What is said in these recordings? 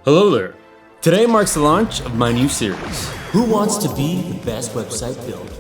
Hello there. Today marks the launch of my new series. Who wants to be the best website builder?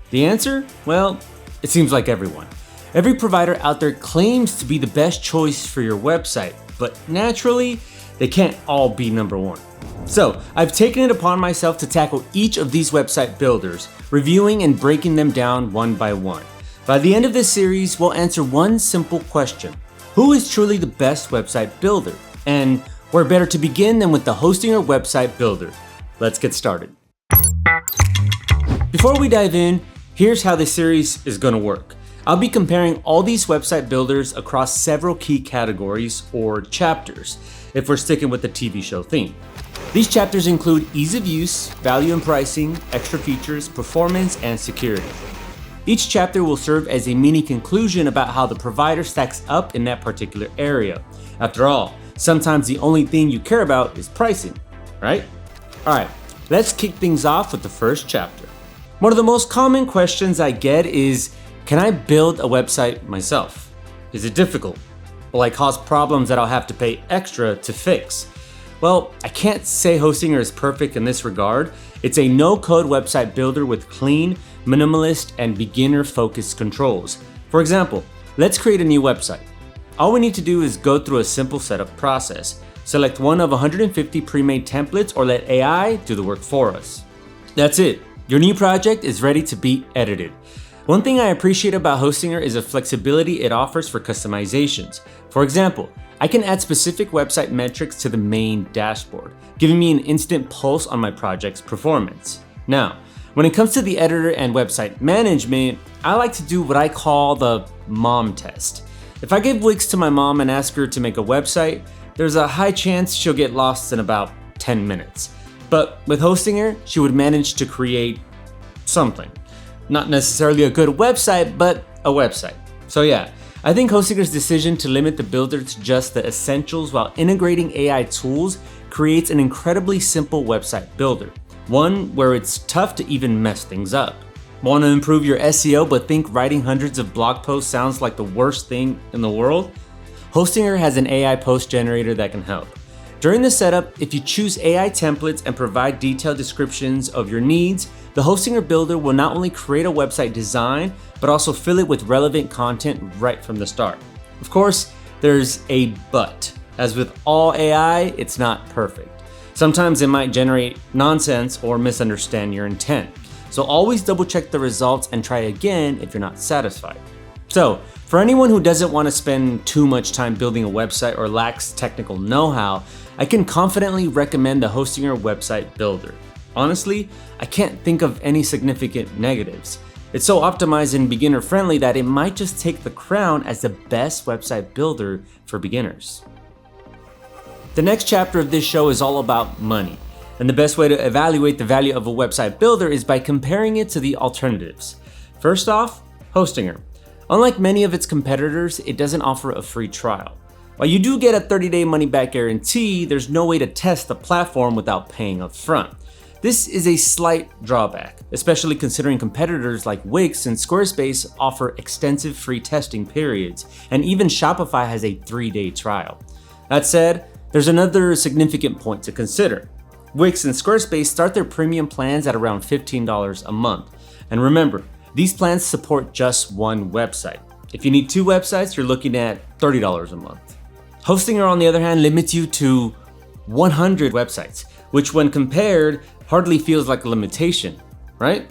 The answer? Well, it seems like everyone. Every provider out there claims to be the best choice for your website, but naturally, they can't all be number one. So, I've taken it upon myself to tackle each of these website builders, reviewing and breaking them down one by one. By the end of this series, we'll answer one simple question. Who is truly the best website builder? And where better to begin than with the Hostinger website builder? Let's get started. Before we dive in, here's how this series is going to work. I'll be comparing all these website builders across several key categories or chapters, if we're sticking with the TV show theme. These chapters include ease of use, value and pricing, extra features, performance, and security. Each chapter will serve as a mini conclusion about how the provider stacks up in that particular area. After all, sometimes the only thing you care about is pricing, right? Alright, let's kick things off with the first chapter. One of the most common questions I get is, can I build a website myself? Is it difficult? Will I cause problems that I'll have to pay extra to fix? Well, I can't say Hostinger is perfect in this regard. It's a no-code website builder with clean, minimalist, and beginner-focused controls. For example, let's create a new website. All we need to do is go through a simple setup process. Select one of 150 pre-made templates or let AI do the work for us. That's it. Your new project is ready to be edited. One thing I appreciate about Hostinger is the flexibility it offers for customizations. For example, I can add specific website metrics to the main dashboard, giving me an instant pulse on my project's performance. Now, when it comes to the editor and website management, I like to do what I call the mom test. If I give Wix to my mom and ask her to make a website, there's a high chance she'll get lost in about 10 minutes. But with Hostinger, she would manage to create something. Not necessarily a good website, but a website. So yeah, I think Hostinger's decision to limit the builder to just the essentials while integrating AI tools creates an incredibly simple website builder. One where it's tough to even mess things up. Want to improve your SEO but think writing hundreds of blog posts sounds like the worst thing in the world? Hostinger has an AI post generator that can help. During the setup, if you choose AI templates and provide detailed descriptions of your needs, the Hostinger builder will not only create a website design, but also fill it with relevant content right from the start. Of course, there's a but. As with all AI, it's not perfect. Sometimes it might generate nonsense or misunderstand your intent. So always double check the results and try again if you're not satisfied. So, for anyone who doesn't want to spend too much time building a website or lacks technical know-how, I can confidently recommend the Hostinger website builder. Honestly, I can't think of any significant negatives. It's so optimized and beginner friendly that it might just take the crown as the best website builder for beginners. The next chapter of this show is all about money. And the best way to evaluate the value of a website builder is by comparing it to the alternatives. First off, Hostinger. Unlike many of its competitors, it doesn't offer a free trial. While you do get a 30-day money-back guarantee, there's no way to test the platform without paying upfront. This is a slight drawback, especially considering competitors like Wix and Squarespace offer extensive free testing periods, and even Shopify has a 3-day trial. That said, there's another significant point to consider. Wix and Squarespace start their premium plans at around $15 a month. And remember, these plans support just one website. If you need 2 websites, you're looking at $30 a month. Hostinger, on the other hand, limits you to 100 websites, which when compared, hardly feels like a limitation, right?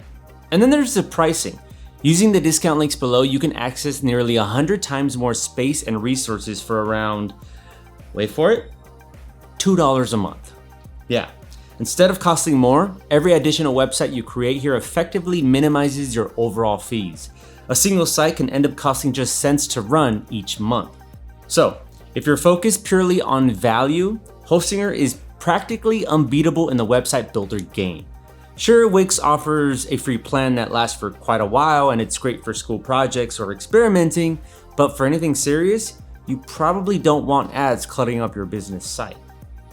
And then there's the pricing. Using the discount links below, you can access nearly 100 times more space and resources for around, wait for it, $2 a month. Yeah. Instead of costing more, every additional website you create here effectively minimizes your overall fees. A single site can end up costing just cents to run each month. So, if you're focused purely on value, Hostinger is practically unbeatable in the website builder game. Sure, Wix offers a free plan that lasts for quite a while and it's great for school projects or experimenting, but for anything serious, you probably don't want ads cluttering up your business site.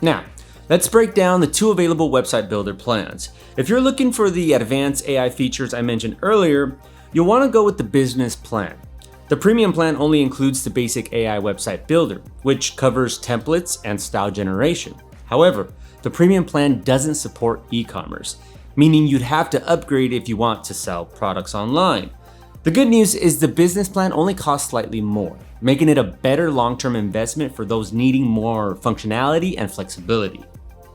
Now, let's break down the 2 available website builder plans. If you're looking for the advanced AI features I mentioned earlier, you'll want to go with the business plan. The premium plan only includes the basic AI website builder, which covers templates and style generation. However, the premium plan doesn't support e-commerce, meaning you'd have to upgrade if you want to sell products online. The good news is the business plan only costs slightly more, making it a better long-term investment for those needing more functionality and flexibility.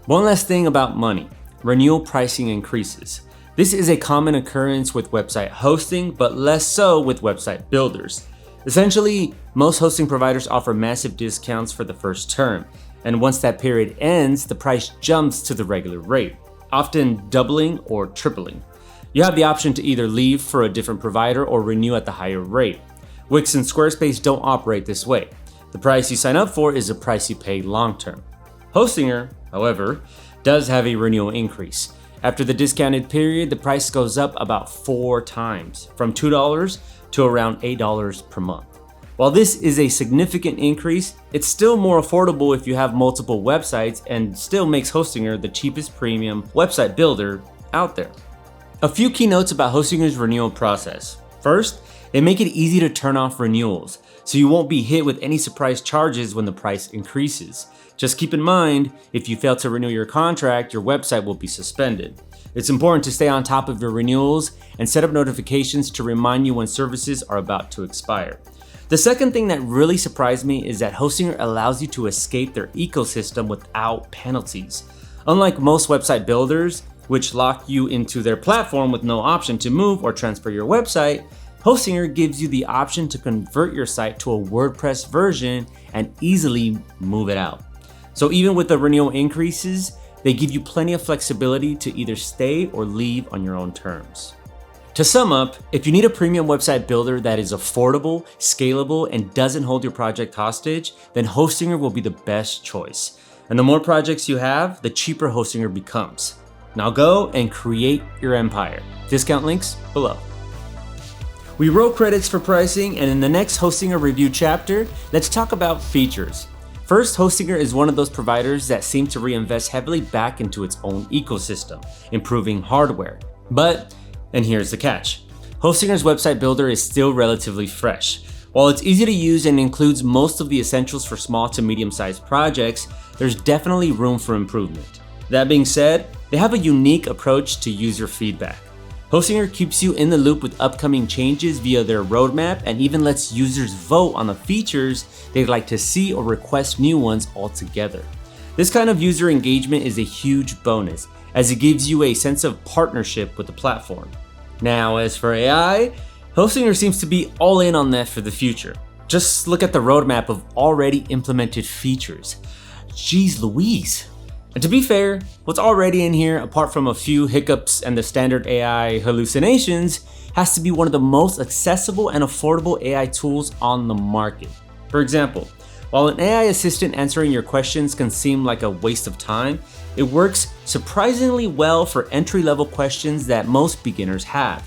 One last thing about money: renewal pricing increases. This is a common occurrence with website hosting, but less so with website builders. Essentially, most hosting providers offer massive discounts for the first term, and once that period ends, the price jumps to the regular rate, often doubling or tripling. You have the option to either leave for a different provider or renew at the higher rate. Wix and Squarespace don't operate this way. The price you sign up for is the price you pay long term. Hostinger, however, does have a renewal increase. After the discounted period, the price goes up about 4 times, from $2 to around $8 per month. While this is a significant increase, it's still more affordable if you have multiple websites and still makes Hostinger the cheapest premium website builder out there. A few key notes about Hostinger's renewal process. First, they make it easy to turn off renewals, so you won't be hit with any surprise charges when the price increases. Just keep in mind, if you fail to renew your contract, your website will be suspended. It's important to stay on top of your renewals and set up notifications to remind you when services are about to expire. The second thing that really surprised me is that Hostinger allows you to escape their ecosystem without penalties. Unlike most website builders, which lock you into their platform with no option to move or transfer your website, Hostinger gives you the option to convert your site to a WordPress version and easily move it out. So even with the renewal increases, they give you plenty of flexibility to either stay or leave on your own terms. To sum up, if you need a premium website builder that is affordable, scalable, and doesn't hold your project hostage, then Hostinger will be the best choice. And the more projects you have, the cheaper Hostinger becomes. Now go and create your empire. Discount links below. We roll credits for pricing, and in the next Hostinger review chapter, let's talk about features. First, Hostinger is one of those providers that seem to reinvest heavily back into its own ecosystem, improving hardware. But, and here's the catch, Hostinger's website builder is still relatively fresh. While it's easy to use and includes most of the essentials for small to medium-sized projects, there's definitely room for improvement. That being said, they have a unique approach to user feedback. Hostinger keeps you in the loop with upcoming changes via their roadmap and even lets users vote on the features they'd like to see or request new ones altogether. This kind of user engagement is a huge bonus, as it gives you a sense of partnership with the platform. Now, as for AI, Hostinger seems to be all in on that for the future. Just look at the roadmap of already implemented features. Jeez Louise. And to be fair, what's already in here, apart from a few hiccups and the standard AI hallucinations, has to be one of the most accessible and affordable AI tools on the market. For example, while an AI assistant answering your questions can seem like a waste of time, it works surprisingly well for entry-level questions that most beginners have.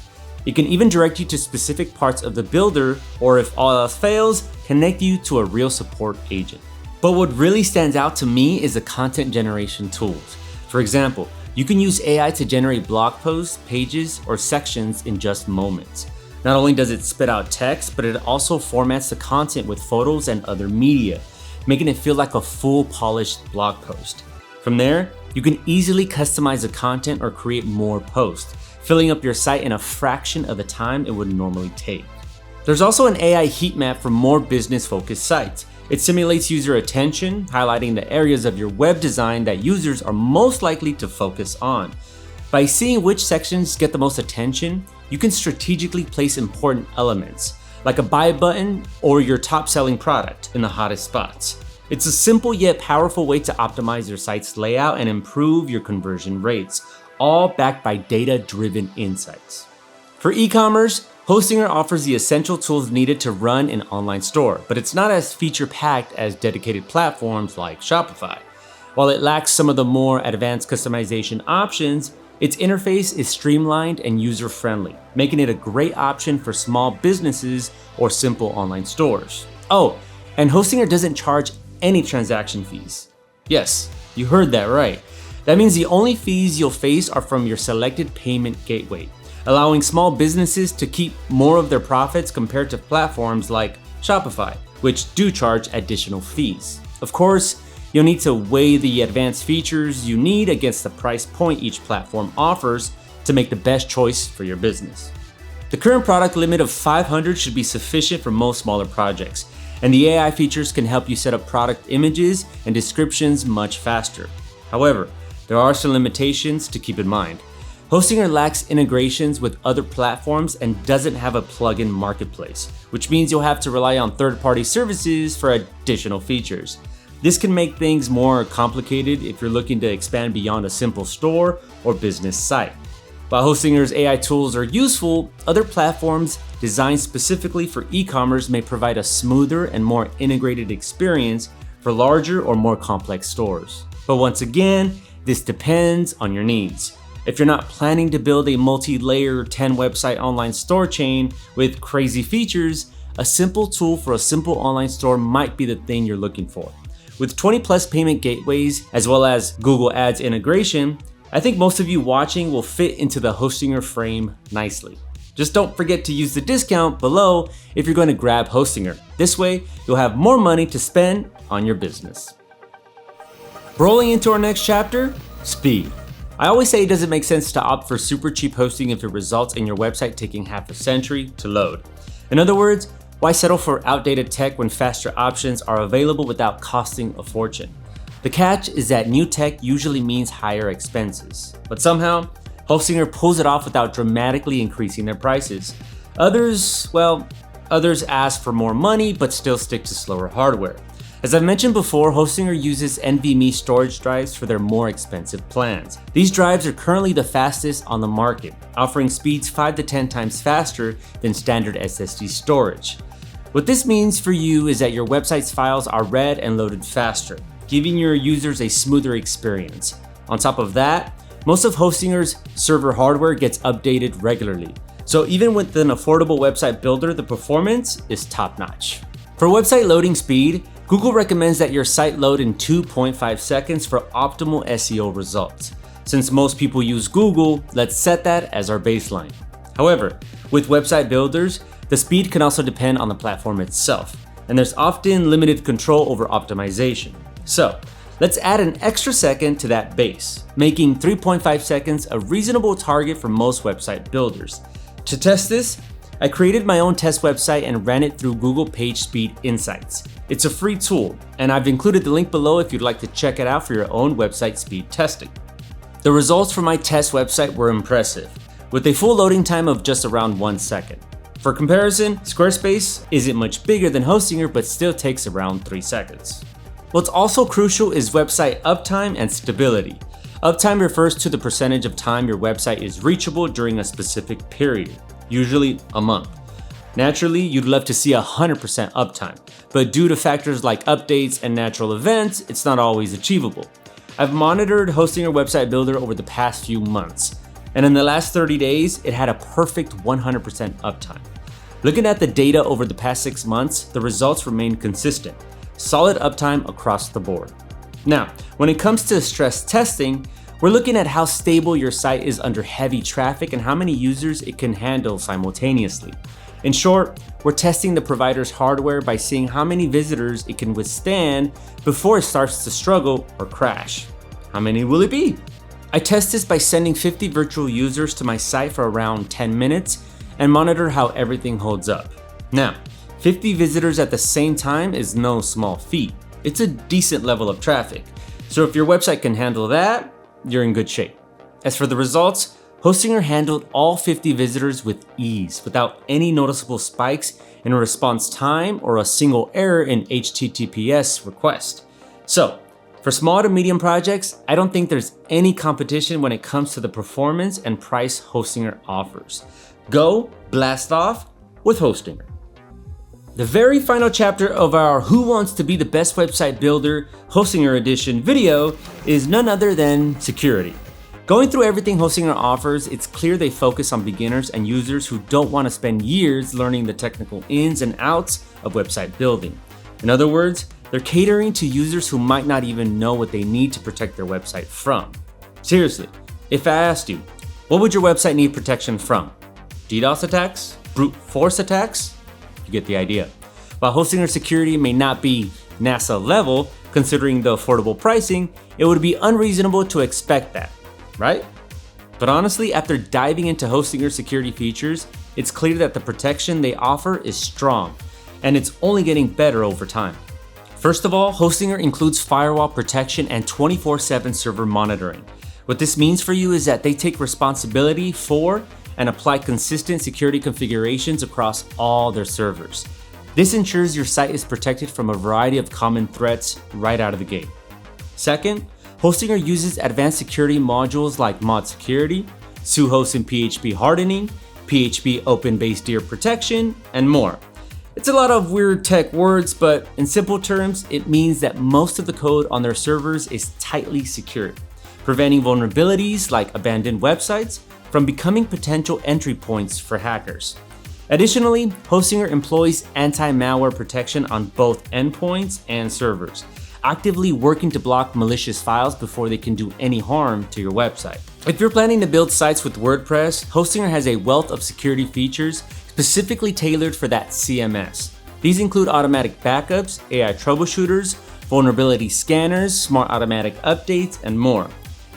It can even direct you to specific parts of the builder, or if all else fails, connect you to a real support agent. But what really stands out to me is the content generation tools. For example, you can use AI to generate blog posts, pages, or sections in just moments. Not only does it spit out text, but it also formats the content with photos and other media, making it feel like a full polished blog post. From there, you can easily customize the content or create more posts, filling up your site in a fraction of the time it would normally take. There's also an AI heat map for more business-focused sites. It simulates user attention, highlighting the areas of your web design that users are most likely to focus on. By seeing which sections get the most attention, you can strategically place important elements, like a buy button or your top-selling product in the hottest spots. It's a simple yet powerful way to optimize your site's layout and improve your conversion rates, all backed by data-driven insights. For e-commerce, Hostinger offers the essential tools needed to run an online store, but it's not as feature-packed as dedicated platforms like Shopify. While it lacks some of the more advanced customization options, its interface is streamlined and user-friendly, making it a great option for small businesses or simple online stores. Oh, and Hostinger doesn't charge any transaction fees. Yes, you heard that right. That means the only fees you'll face are from your selected payment gateway, allowing small businesses to keep more of their profits compared to platforms like Shopify, which do charge additional fees. Of course, You'll need to weigh the advanced features you need against the price point each platform offers to make the best choice for your business. The current product limit of 500 should be sufficient for most smaller projects, and the AI features can help you set up product images and descriptions much faster. However, there are some limitations to keep in mind. Hostinger lacks integrations with other platforms and doesn't have a plugin marketplace, which means you'll have to rely on third-party services for additional features. This can make things more complicated if you're looking to expand beyond a simple store or business site. While Hostinger's AI tools are useful, other platforms designed specifically for e-commerce may provide a smoother and more integrated experience for larger or more complex stores. But once again, this depends on your needs. If you're not planning to build a multi-layer 10-website online store chain with crazy features, a simple tool for a simple online store might be the thing you're looking for. With 20+ payment gateways as well as Google Ads integration, I think most of you watching will fit into the Hostinger frame nicely. Just don't forget to use the discount below if you're going to grab Hostinger. This way, you'll have more money to spend on your business. Rolling into our next chapter, speed. I always say it doesn't make sense to opt for super cheap hosting if it results in your website taking half a century to load. In other words, why settle for outdated tech when faster options are available without costing a fortune? The catch is that new tech usually means higher expenses, but somehow, Hostinger pulls it off without dramatically increasing their prices. Others ask for more money but still stick to slower hardware. As I've mentioned before, Hostinger uses NVMe storage drives for their more expensive plans. These drives are currently the fastest on the market, offering speeds 5 to 10 times faster than standard SSD storage. What this means for you is that your website's files are read and loaded faster, giving your users a smoother experience. On top of that, most of Hostinger's server hardware gets updated regularly. So even with an affordable website builder, the performance is top-notch. For website loading speed, Google recommends that your site load in 2.5 seconds for optimal SEO results. Since most people use Google, let's set that as our baseline. However, with website builders, the speed can also depend on the platform itself, and there's often limited control over optimization. So, let's add an extra second to that base, making 3.5 seconds a reasonable target for most website builders. To test this, I created my own test website and ran it through Google PageSpeed Insights. It's a free tool, and I've included the link below if you'd like to check it out for your own website speed testing. The results for my test website were impressive, with a full loading time of just around 1 second. For comparison, Squarespace isn't much bigger than Hostinger but still takes around 3 seconds. What's also crucial is website uptime and stability. Uptime refers to the percentage of time your website is reachable during a specific period, usually a month. Naturally, you'd love to see 100% uptime, but due to factors like updates and natural events, it's not always achievable. I've monitored Hostinger website builder over the past few months, and in the last 30 days, it had a perfect 100% uptime. Looking at the data over the past 6 months, the results remain consistent. Solid uptime across the board. Now, when it comes to stress testing, we're looking at how stable your site is under heavy traffic and how many users it can handle simultaneously. In short, we're testing the provider's hardware by seeing how many visitors it can withstand before it starts to struggle or crash. How many will it be? I test this by sending 50 virtual users to my site for around 10 minutes and monitor how everything holds up. Now, 50 visitors at the same time is no small feat. It's a decent level of traffic. So if your website can handle that, you're in good shape. As for the results, Hostinger handled all 50 visitors with ease without any noticeable spikes in response time or a single error in HTTPS request. So, for small to medium projects, I don't think there's any competition when it comes to the performance and price Hostinger offers. Go blast off with Hostinger. The very final chapter of our Who Wants to Be the Best Website Builder Hostinger Edition video is none other than security. Going through everything Hostinger offers, it's clear they focus on beginners and users who don't want to spend years learning the technical ins and outs of website building. In other words, they're catering to users who might not even know what they need to protect their website from. Seriously, if I asked you, what would your website need protection from? DDoS attacks? Brute force attacks? You get the idea. While Hostinger security may not be NASA level, Considering the affordable pricing, it would be unreasonable to expect that, right? But honestly, after diving into Hostinger security features, it's clear that the protection they offer is strong, and it's only getting better over time. First of all, Hostinger includes firewall protection and 24/7 server monitoring. What this means for you is that they take responsibility for and apply consistent security configurations across all their servers. This ensures your site is protected from a variety of common threats right out of the gate. Second, Hostinger uses advanced security modules like mod security, suhost and PHP hardening, PHP open base dir protection, and more. It's a lot of weird tech words, but in simple terms, it means that most of the code on their servers is tightly secured, preventing vulnerabilities like abandoned websites from becoming potential entry points for hackers. Additionally, Hostinger employs anti-malware protection on both endpoints and servers, actively working to block malicious files before they can do any harm to your website. If you're planning to build sites with WordPress, Hostinger has a wealth of security features specifically tailored for that CMS. These include automatic backups, AI troubleshooters, vulnerability scanners, smart automatic updates, and more.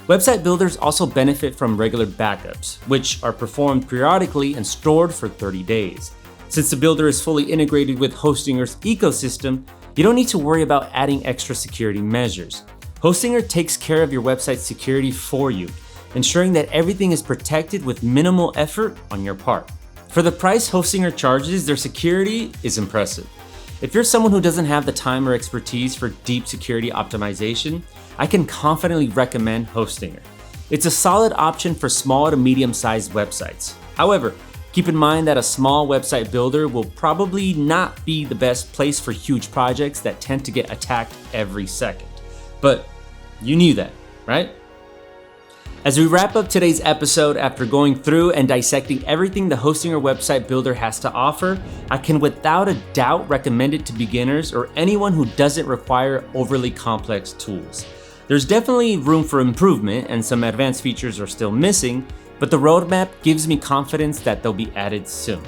Website builders also benefit from regular backups, which are performed periodically and stored for 30 days. Since the builder is fully integrated with Hostinger's ecosystem, you don't need to worry about adding extra security measures. Hostinger takes care of your website's security for you, ensuring that everything is protected with minimal effort on your part. For the price Hostinger charges, their security is impressive. If you're someone who doesn't have the time or expertise for deep security optimization, I can confidently recommend Hostinger. It's a solid option for small to medium-sized websites. However, keep in mind that a small website builder will probably not be the best place for huge projects that tend to get attacked every second. But you knew that, right? As we wrap up today's episode, after going through and dissecting everything the Hostinger website builder has to offer, I can without a doubt recommend it to beginners or anyone who doesn't require overly complex tools. There's definitely room for improvement and some advanced features are still missing, but the roadmap gives me confidence that they'll be added soon.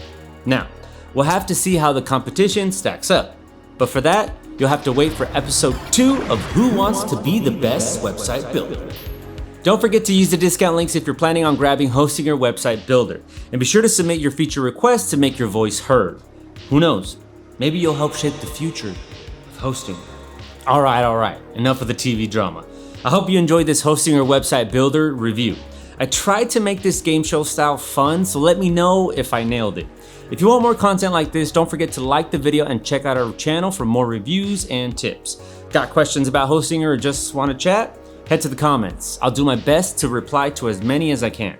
Now, we'll have to see how the competition stacks up. But for that, you'll have to wait for episode 2 of Who Wants to Be the Best Website Builder. Don't forget to use the discount links if you're planning on grabbing Hostinger Website Builder. And be sure to submit your feature requests to make your voice heard. Who knows? Maybe you'll help shape the future of hosting. All right. Enough of the TV drama. I hope you enjoyed this Hostinger Website Builder review. I tried to make this game show style fun, so let me know if I nailed it. If you want more content like this, don't forget to like the video and check out our channel for more reviews and tips. Got questions about Hostinger or just want to chat? Head to the comments. I'll do my best to reply to as many as I can.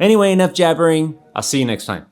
Anyway, enough jabbering. I'll see you next time.